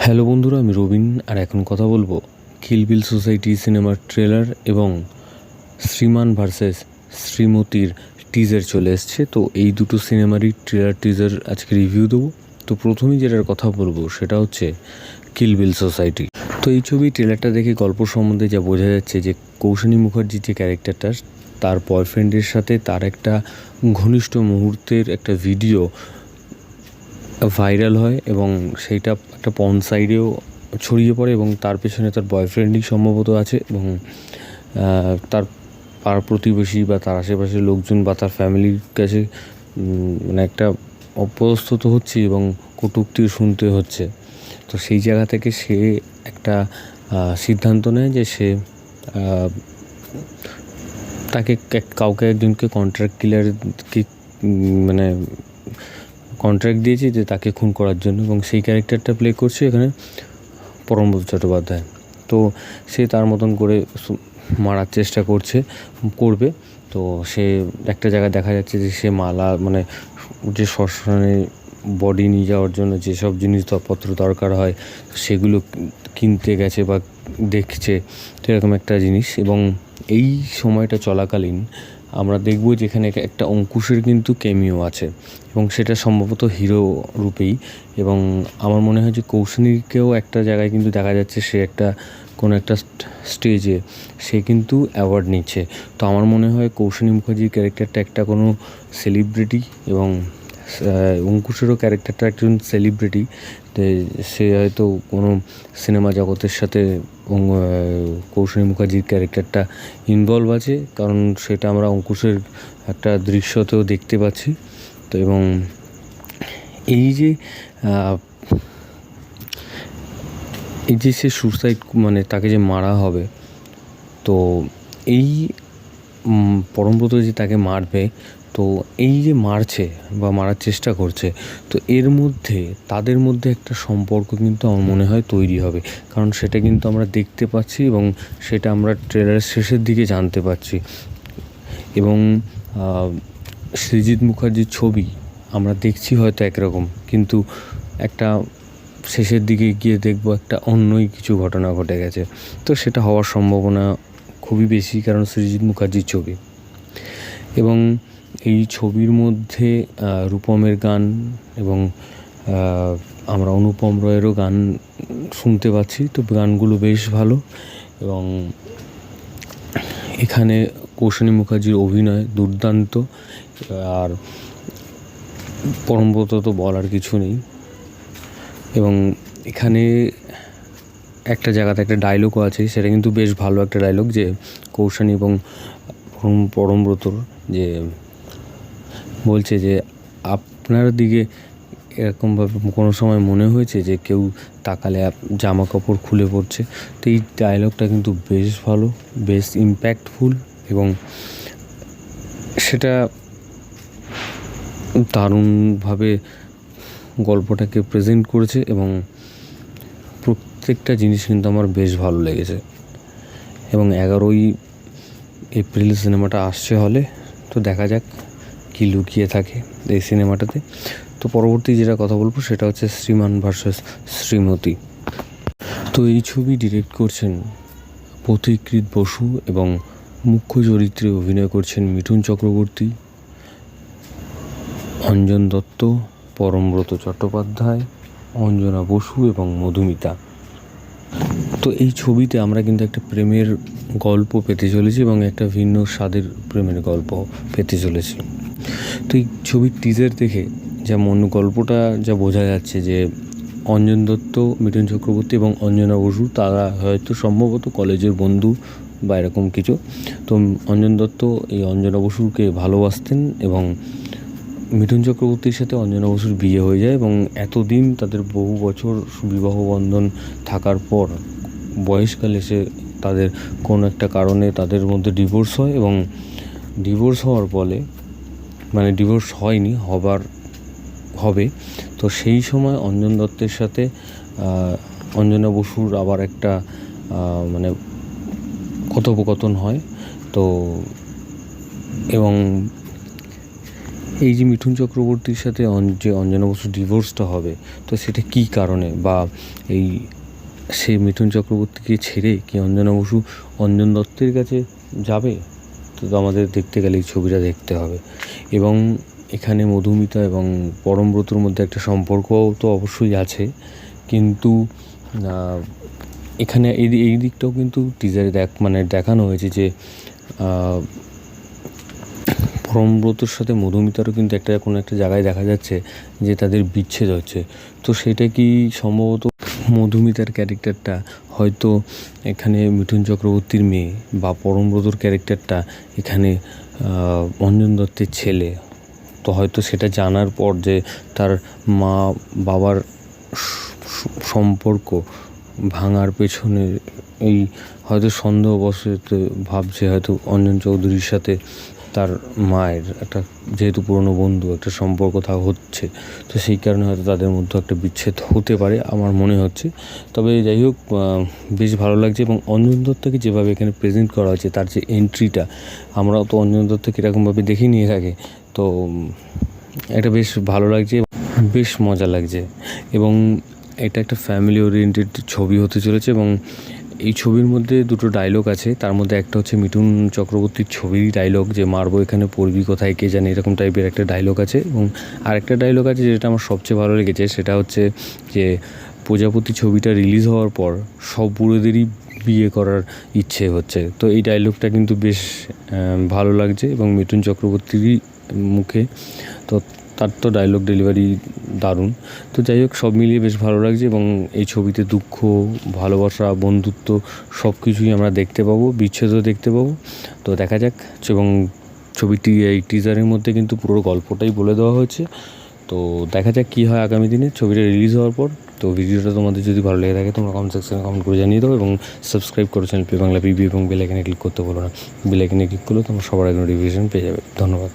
Hello বন্ধুরা, আমি রবিন আর এখন কথা বলবো কিল বিল সোসাইটি সিনেমার ট্রেলার এবং শ্রীমান ভার্সেস শ্রীমতীর টিজার চলে এসছে। তো এই দুটো সিনেমারই ট্রেলার টিজার আজকে রিভিউ দেবো। তো প্রথমেই যেটার কথা বলবো সেটা হচ্ছে কিল বিল সোসাইটি। তো এই ছবি ট্রেলারটা দেখে গল্প সম্বন্ধে যা বোঝা যাচ্ছে যে কৌশানী মুখার্জির যে ক্যারেক্টারটা, তার বয়ফ্রেন্ডের সাথে তার একটা ঘনিষ্ঠ মুহূর্তের একটা ভিডিও ভাইরাল হয় এবং সেইটা একটা পর্ন সাইটেও ছড়িয়ে পড়ে এবং তার পেছনে তার বয়ফ্রেন্ডই সম্ভবত আছে এবং তার পাড়া প্রতিবেশী বা তার আশেপাশের লোকজন বা তার ফ্যামিলির কাছে মানে একটা অপদস্থ হচ্ছে এবং কটূক্তিও শুনতে হচ্ছে। তো সেই জায়গা থেকে সে একটা সিদ্ধান্ত নেয় যে সে তাকে কাউকে একজনকে কন্ট্রাক্ট কিলারকে মানে কন্ট্রাক্ট দিয়েছে যে তাকে খুন করার জন্য, এবং সেই ক্যারেক্টারটা প্লে করছে এখানে পরমব্রত চট্টোপাধ্যায়। তো সে তার মতন করে মারার চেষ্টা করবে। তো সে একটা জায়গায় দেখা যাচ্ছে যে সে মালা মানে যে শ্মশানে বডি নিয়ে যাওয়ার জন্য যেসব জিনিসপত্র দরকার হয় সেগুলো কিনতে গেছে বা দেখছে, তো এরকম একটা জিনিস। এবং এই সময়টা চলাকালীন আমরা দেখব যেখানে একটা অঙ্কুশের কিন্তু ক্যামিও আছে এবং সেটা সম্ভবত হিরো রূপেই। এবং আমার মনে হয় যে কৌশানীকেও একটা জায়গায় কিন্তু দেখা যাচ্ছে সে একটা কোনো একটা স্টেজে সে কিন্তু অ্যাওয়ার্ড নিচ্ছে। তো আমার মনে হয় কৌশানী মুখার্জির ক্যারেক্টারটা একটা কোনো সেলিব্রিটি এবং অঙ্কুশেরও ক্যারেক্টারটা একজন সেলিব্রিটি। সে হয়তো কোনো সিনেমা জগতের সাথে কৌশানী মুখার্জির ক্যারেক্টারটা ইনভলভ আছে, কারণ সেটা আমরা অঙ্কুশের একটা দৃশ্যতেও দেখতে পাচ্ছি। তো এবং এই যে সে সুসাইড মানে তাকে যে মারা হবে, তো এই পরমব্রত যে তাকে মারবে, তো এই যে মারছে বা মারার চেষ্টা করছে, তো এর মধ্যে তাদের মধ্যে একটা সম্পর্ক কিন্তু আমার মনে হয় তৈরি হবে, কারণ সেটা কিন্তু আমরা দেখতে পাচ্ছি এবং সেটা আমরা ট্রেলারের শেষের দিকে জানতে পারছি। এবং সৃজিত মুখার্জির ছবি আমরা দেখছি হয়তো একরকম, কিন্তু একটা শেষের দিকে গিয়ে দেখবো একটা অন্যই কিছু ঘটনা ঘটে গেছে। তো সেটা হওয়ার সম্ভাবনা খুবই বেশি, কারণ সৃজিত মুখার্জির ছবি। এবং এই ছবির মধ্যে রূপমের গান এবং আমরা অনুপম রয়েরও গান শুনতে পাচ্ছি। তো গানগুলো বেশ ভালো এবং এখানে কৌশানী মুখার্জির অভিনয় দুর্দান্ত। আর পরমব্রত তো বলার কিছু নেই। এবং এখানে একটা জায়গাতে একটা ডায়লগও আছে, সেটা কিন্তু বেশ ভালো একটা ডায়লগ, যে কৌশানী এবং পরমব্রতর যে বলছে যে আপনার দিকে এরকমভাবে কোনো সময় মনে হয়েছে যে কেউ তাকালে জামা কাপড় খুলে পড়ছে। তো এই ডায়লগটা কিন্তু বেশ ভালো, বেশ ইম্প্যাক্টফুল এবং সেটা দারুণভাবে গল্পটাকে প্রেজেন্ট করেছে এবং প্রত্যেকটা জিনিস কিন্তু আমার বেশ ভালো লেগেছে। এবং 11ই এপ্রিল সিনেমাটা আসছে হলে, তো দেখা যাক কী লুকিয়ে থাকে এই সিনেমাটাতে। তো পরবর্তী যেটা কথা বলবো সেটা হচ্ছে শ্রীমান ভার্সেস শ্রীমতী। তো এই ছবি ডিরেক্ট করছেন পথিকৃৎ বসু এবং মুখ্য চরিত্রে অভিনয় করছেন মিঠুন চক্রবর্তী, অঞ্জন দত্ত, পরমব্রত চট্টোপাধ্যায়, অঞ্জনা বসু এবং মধুমিতা। তো এই ছবিতে আমরা কিন্তু একটা প্রেমের গল্প পেতে চলেছি এবং একটা ভিন্ন স্বাদের প্রেমের গল্প পেতে চলেছি। তো এই ছবির টিজার দেখে গল্পটা যা বোঝা যাচ্ছে যে অঞ্জন দত্ত, মিঠুন চক্রবর্তী এবং অঞ্জনা বসু তারা হয়তো সম্ভবত কলেজের বন্ধু বা এরকম কিছু। তো অঞ্জন দত্ত এই অঞ্জনা বসুকে ভালোবাসতেন এবং মিঠুন চক্রবর্তীর সাথে অঞ্জনা বসুর বিয়ে হয়ে যায় এবং এতদিন তাদের বহু বছর বিবাহ বন্ধন থাকার পর বয়সকালে এসে তাদের কোনো একটা কারণে তাদের মধ্যে ডিভোর্স হয় এবং ডিভোর্স হওয়ার ফলে মানে ডিভোর্স হয়নি, হবে। তো সেই সময় অঞ্জন দত্তের সাথে অঞ্জনা বসুর আবার একটা মানে কথোপকথন হয়। তো এবং এই যে মিঠুন চক্রবর্তীর সাথে যে অঞ্জনা বসু ডিভোর্সটা হবে, তো সেটা কী কারণে, বা এই সে মিঠুন চক্রবর্তীকে ছেড়ে কি অঞ্জনা বসু অঞ্জন দত্তের কাছে যাবে, তো আমাদের দেখতে গেলে এই ছবিটা দেখতে হবে। এবং এখানে মধুমিতা এবং পরমব্রতর মধ্যে একটা সম্পর্কও তো অবশ্যই আছে, কিন্তু এখানে এই দিকটাও কিন্তু টিজারে দেখানো হয়েছে যে পরমব্রতর সাথে মধুমিতারও কিন্তু কোনো একটা জায়গায় দেখা যাচ্ছে যে তাদের বিচ্ছেদ হচ্ছে। তো সেটা কি সম্ভবত মধুমিতার ক্যারেক্টারটা হয়তো এখানে মিঠুন চক্রবর্তীর মেয়ে, বা পরমব্রতর ক্যারেক্টারটা এখানে অঞ্জন দত্তের ছেলে। তো হয়তো সেটা জানার পর যে তার মা বাবার সম্পর্ক ভাঙার পেছনে এই হয়তো সন্দেহবশত ভাবছে হয়তো অঞ্জন চৌধুরীর সাথে তার মায়ের একটা, যেহেতু পুরনো বন্ধু, একটা সম্পর্ক হচ্ছে, তো সেই কারণে হয়তো তাদের মধ্যে একটা বিচ্ছেদ হতে পারে আমার মনে হচ্ছে। তবে যাই হোক, বেশ ভালো লাগছে। এবং অঞ্জন দত্তকে যেভাবে এখানে প্রেজেন্ট করা হয়েছে, তার যে এন্ট্রিটা, আমরাও তো অঞ্জন দত্তকে এরকমভাবে দেখিনি এর আগে, তো এটা বেশ ভালো লাগছে, বেশ মজা লাগছে। এবং এটা একটা ফ্যামিলি ওরিয়েন্টেড ছবি হতে চলেছে। এবং এই ছবির মধ্যে দুটো ডায়লগ আছে, তার মধ্যে একটা হচ্ছে মিঠুন চক্রবর্তীর ছবির ডায়লগ, যে মারবো এখানে পড়বি কোথায় কে জানে, এরকম টাইপের একটা ডায়লগ আছে। এবং আরেকটা ডায়লগ আছে যেটা আমার সবচেয়ে ভালো লেগেছে, সেটা হচ্ছে যে প্রজাপতি ছবিটা রিলিজ হওয়ার পর সব বুড়োদেরই বিয়ে করার ইচ্ছে হচ্ছে। তো এই ডায়লগটা কিন্তু বেশ ভালো লাগছে এবং মিঠুন চক্রবর্তীরই মুখে, তো তার তো ডায়লগ ডেলিভারি দারুণ। তো যাই হোক, সব মিলিয়ে বেশ ভালো লাগছে। এবং এই ছবিতে দুঃখ, ভালোবাসা, বন্ধুত্ব সব কিছুই আমরা দেখতে পাবো, বিচ্ছেদও দেখতে পাবো। তো দেখা যাক। এবং ছবিটি এই টিজারের মধ্যে কিন্তু পুরো গল্পটাই বলে দেওয়া হয়েছে। তো দেখা যাক কী হয় আগামী দিনে ছবিটা রিলিজ হওয়ার পর। তো ভিডিওটা তোমাদের যদি ভালো লেগে থাকে তোমরা কমেন্ট সেকশনে কমেন্ট করে জানিয়ে দাও, এবং সাবস্ক্রাইব করো চ্যানেল পি বাংলা পিবি, এবং বেল আইকনে ক্লিক করতে বলো না। বেল আইকনে ক্লিক করলে তোমরা সবার আগে নোটিফিকেশন পেয়ে যাবে। ধন্যবাদ।